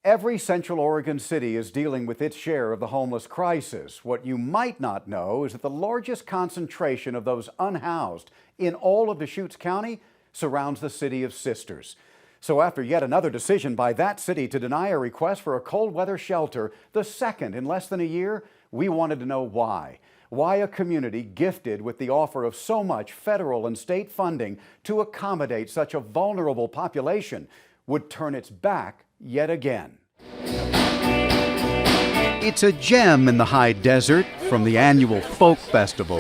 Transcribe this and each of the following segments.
Every Central Oregon city is dealing with its share of the homeless crisis. What you might not know is that the largest concentration of those unhoused in all of Deschutes County surrounds the city of Sisters. So after yet another decision by that city to deny a request for a cold weather shelter, the second in less than a year, we wanted to know why. Why a community gifted with the offer of so much federal and state funding to accommodate such a vulnerable population would turn its back yet again. It's a gem in the high desert, from the annual folk festival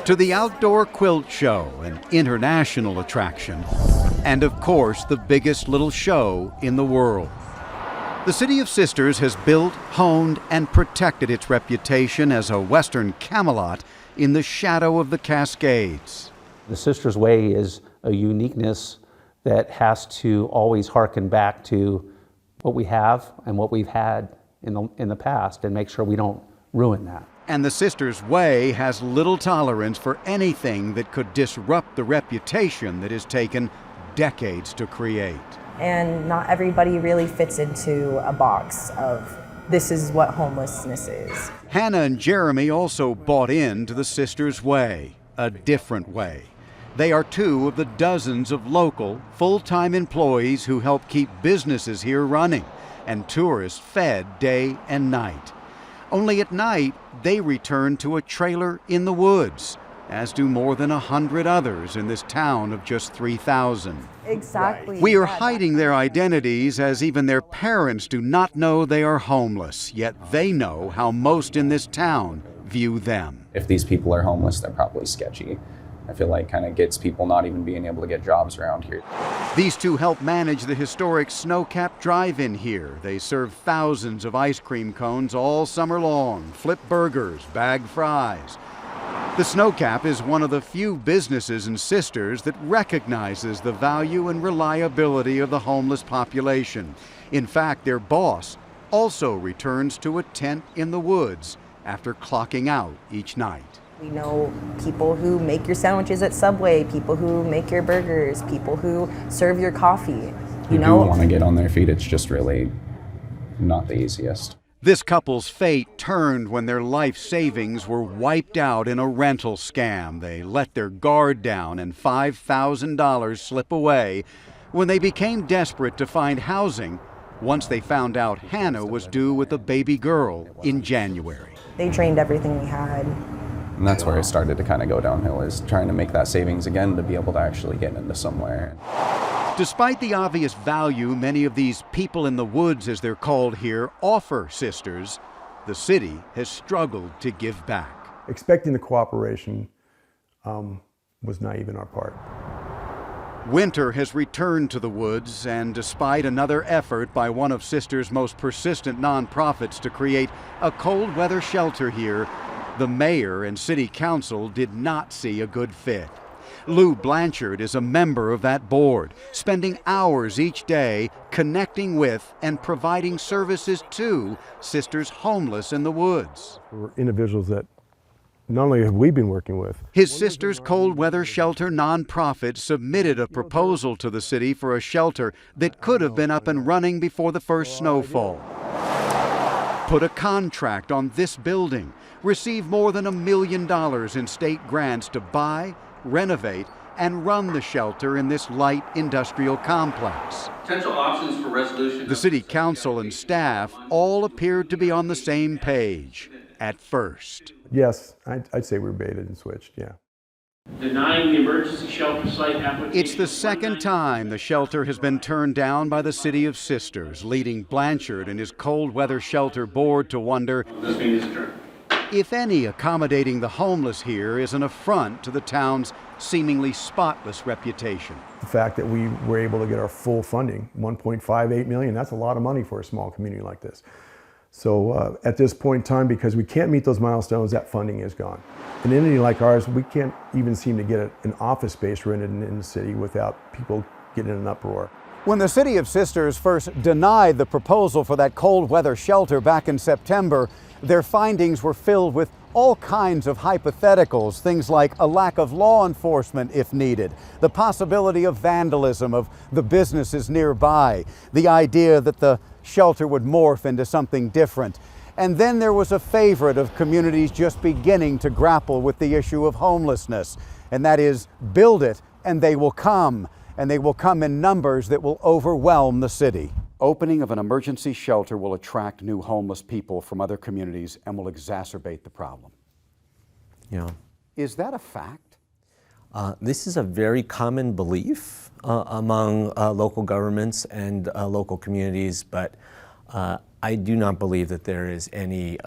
to the outdoor quilt show, an international attraction, and of course the biggest little show in the world. The city of Sisters has built, honed, and protected its reputation as a Western Camelot in the shadow of the Cascades. The Sisters Way is a uniqueness that has to always hearken back to what we have and what we've had in the past and make sure we don't ruin that. And the Sisters Way has little tolerance for anything that could disrupt the reputation that has taken decades to create. And not everybody really fits into a box of this is what homelessness is. Hannah and Jeremy also bought into the Sisters Way, a different way. They are two of the dozens of local, full-time employees who help keep businesses here running and tourists fed day and night. Only at night, they return to a trailer in the woods, as do more than 100 others in this town of just 3,000. Exactly. We are hiding their identities as even their parents do not know they are homeless, yet they know how most in this town view them. If these people are homeless, they're probably sketchy. I feel like kind of gets people not even being able to get jobs around here. These two help manage the historic Snowcap Drive-In here. They serve thousands of ice cream cones all summer long, flip burgers, bag fries. The Snowcap is one of the few businesses in Sisters that recognizes the value and reliability of the homeless population. In fact, their boss also returns to a tent in the woods after clocking out each night. We know people who make your sandwiches at Subway, people who make your burgers, people who serve your coffee. You do want to get on their feet, it's just really not the easiest. This couple's fate turned when their life savings were wiped out in a rental scam. They let their guard down and $5,000 slip away when they became desperate to find housing once they found out Hannah was due with a baby girl in January. They drained everything we had. And that's where it started to kind of go downhill, is trying to make that savings again to be able to actually get into somewhere. Despite the obvious value many of these people in the woods, as they're called here, offer Sisters, the city has struggled to give back. Expecting the cooperation was naive in our part. Winter has returned to the woods, and despite another effort by one of Sisters' most persistent nonprofits to create a cold weather shelter here, the mayor and city council did not see a good fit. Lou Blanchard is a member of that board, spending hours each day connecting with and providing services to Sisters homeless in the woods. We're individuals that not only have we been working with. His Sisters Cold Weather Shelter nonprofit submitted a proposal to the city for a shelter that could have been up and running before the first snowfall. Put a contract on this building, receive more than $1 million in state grants to buy, renovate, and run the shelter in this light industrial complex. Potential options for resolution. The city council and staff all appeared to be on the same page at first. Yes, I'd say we're baited and switched, yeah. Denying the emergency shelter site application. It's the second time the shelter has been turned down by the city of Sisters, leading Blanchard and his cold weather shelter board to wonder This meeting is adjourned. if any accommodating the homeless here is an affront to the town's seemingly spotless reputation. The fact that we were able to get our full funding, $1.58 million, that's a lot of money for a small community like this. So at this point in time, because we can't meet those milestones, that funding is gone. An entity like ours, we can't even seem to get an office space rented in the city without people getting in an uproar. When the city of Sisters first denied the proposal for that cold weather shelter back in September, their findings were filled with all kinds of hypotheticals, things like a lack of law enforcement if needed, the possibility of vandalism of the businesses nearby, the idea that the shelter would morph into something different. And then there was a favorite of communities just beginning to grapple with the issue of homelessness, and that is build it and they will come, and they will come in numbers that will overwhelm the city. Opening of an emergency shelter will attract new homeless people from other communities and will exacerbate the problem. Yeah. Is that a fact? This is a very common belief among local governments and local communities, but I do not believe that there is any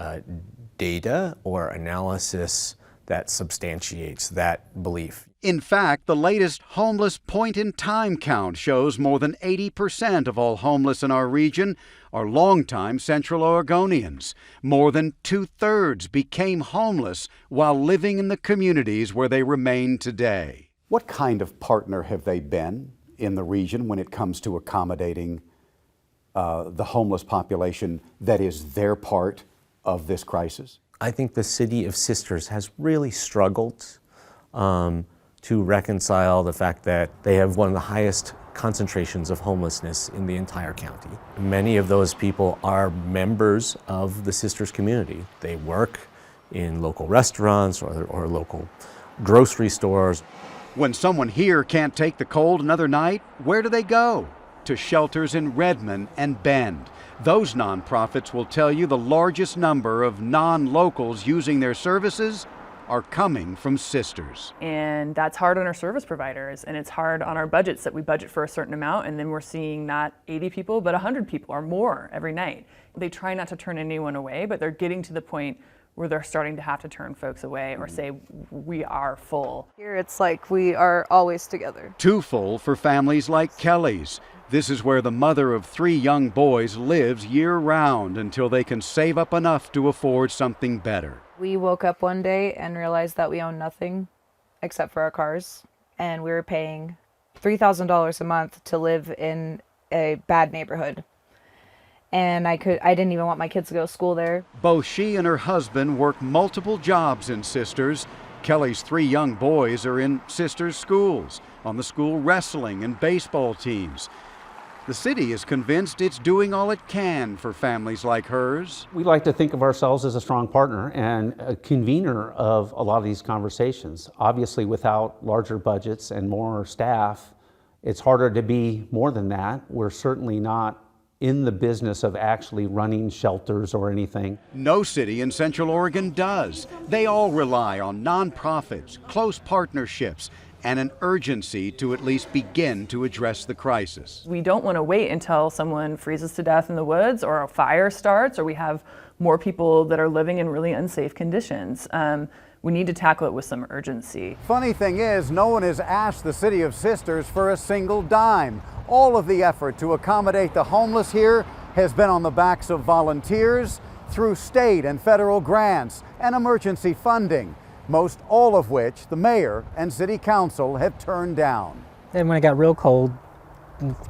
data or analysis that substantiates that belief. In fact, the latest homeless point-in-time count shows more than 80% of all homeless in our region are longtime Central Oregonians. More than 2/3 became homeless while living in the communities where they remain today. What kind of partner have they been in the region when it comes to accommodating the homeless population that is their part of this crisis? I think the City of Sisters has really struggled to reconcile the fact that they have one of the highest concentrations of homelessness in the entire county. Many of those people are members of the Sisters community. They work in local restaurants or local grocery stores. When someone here can't take the cold another night, where do they go? To shelters in Redmond and Bend. Those nonprofits will tell you the largest number of non-locals using their services are coming from Sisters. And that's hard on our service providers, and it's hard on our budgets that we budget for a certain amount, and then we're seeing not 80 people, but 100 people or more every night. They try not to turn anyone away, but they're getting to the point where they're starting to have to turn folks away or say, we are full. Here it's like we are always together. Too full for families like Kelly's. This is where the mother of 3 young boys lives year-round until they can save up enough to afford something better. We woke up one day and realized that we own nothing except for our cars, and we were paying $3,000 a month to live in a bad neighborhood. And I didn't even want my kids to go to school there. Both she and her husband work multiple jobs in Sisters. Kelly's 3 young boys are in Sisters schools, on the school wrestling and baseball teams. The city is convinced it's doing all it can for families like hers. We like to think of ourselves as a strong partner and a convener of a lot of these conversations. Obviously, without larger budgets and more staff, it's harder to be more than that. We're certainly not in the business of actually running shelters or anything. No city in Central Oregon does. They all rely on nonprofits, close partnerships, and an urgency to at least begin to address the crisis. We don't want to wait until someone freezes to death in the woods or a fire starts or we have more people that are living in really unsafe conditions. We need to tackle it with some urgency. Funny thing is, no one has asked the City of Sisters for a single dime. All of the effort to accommodate the homeless here has been on the backs of volunteers through state and federal grants and emergency funding, most all of which the mayor and city council have turned down. And when it got real cold,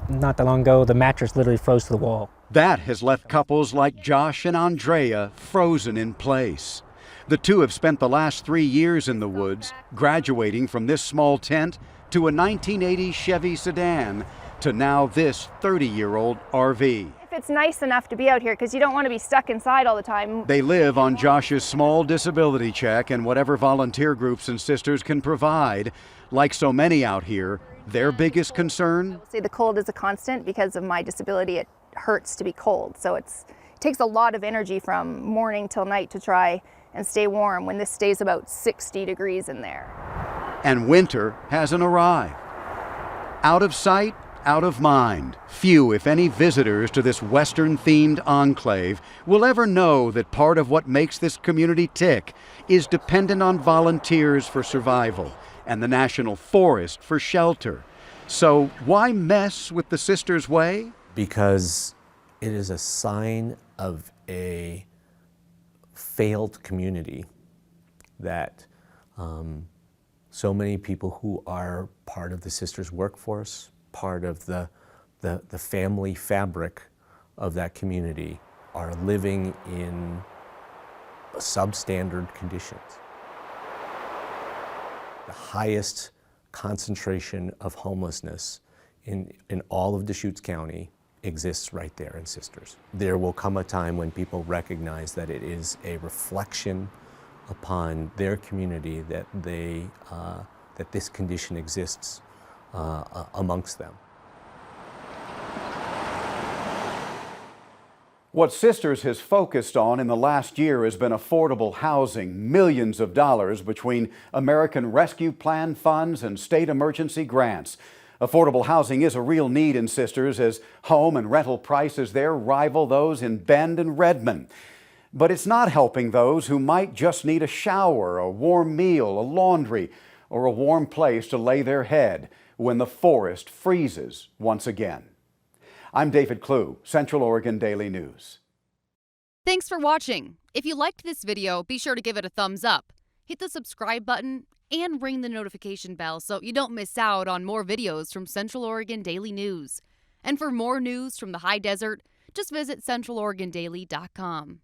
not that long ago, the mattress literally froze to the wall. That has left couples like Josh and Andrea frozen in place. The two have spent the last 3 years in the woods, graduating from this small tent to a 1980 Chevy sedan to now this 30-year-old RV. It's nice enough to be out here because you don't want to be stuck inside all the time. They live on Josh's small disability check and whatever volunteer groups and Sisters can provide. Like so many out here, their biggest concern? Say the cold is a constant because of my disability. It hurts to be cold, so it takes a lot of energy from morning till night to try and stay warm when this stays about 60 degrees in there. And winter hasn't arrived. Out of sight, out of mind. Few, if any, visitors to this Western-themed enclave will ever know that part of what makes this community tick is dependent on volunteers for survival and the National Forest for shelter. So why mess with the Sisters' Way? Because it is a sign of a failed community that so many people who are part of the Sisters workforce, part of the family fabric of that community, are living in substandard conditions. The highest concentration of homelessness in all of Deschutes County exists right there in Sisters. There will come a time when people recognize that it is a reflection upon their community that that this condition exists amongst them. What Sisters has focused on in the last year has been affordable housing, millions of dollars between American Rescue Plan funds and state emergency grants. Affordable housing is a real need in Sisters as home and rental prices there rival those in Bend and Redmond. But it's not helping those who might just need a shower, a warm meal, a laundry, or a warm place to lay their head when the forest freezes once again. I'm David Clue, Central Oregon Daily News. Thanks for watching. If you liked this video, be sure to give it a thumbs up. Hit the subscribe button and ring the notification bell so you don't miss out on more videos from Central Oregon Daily News. And for more news from the high desert, just visit centraloregondaily.com.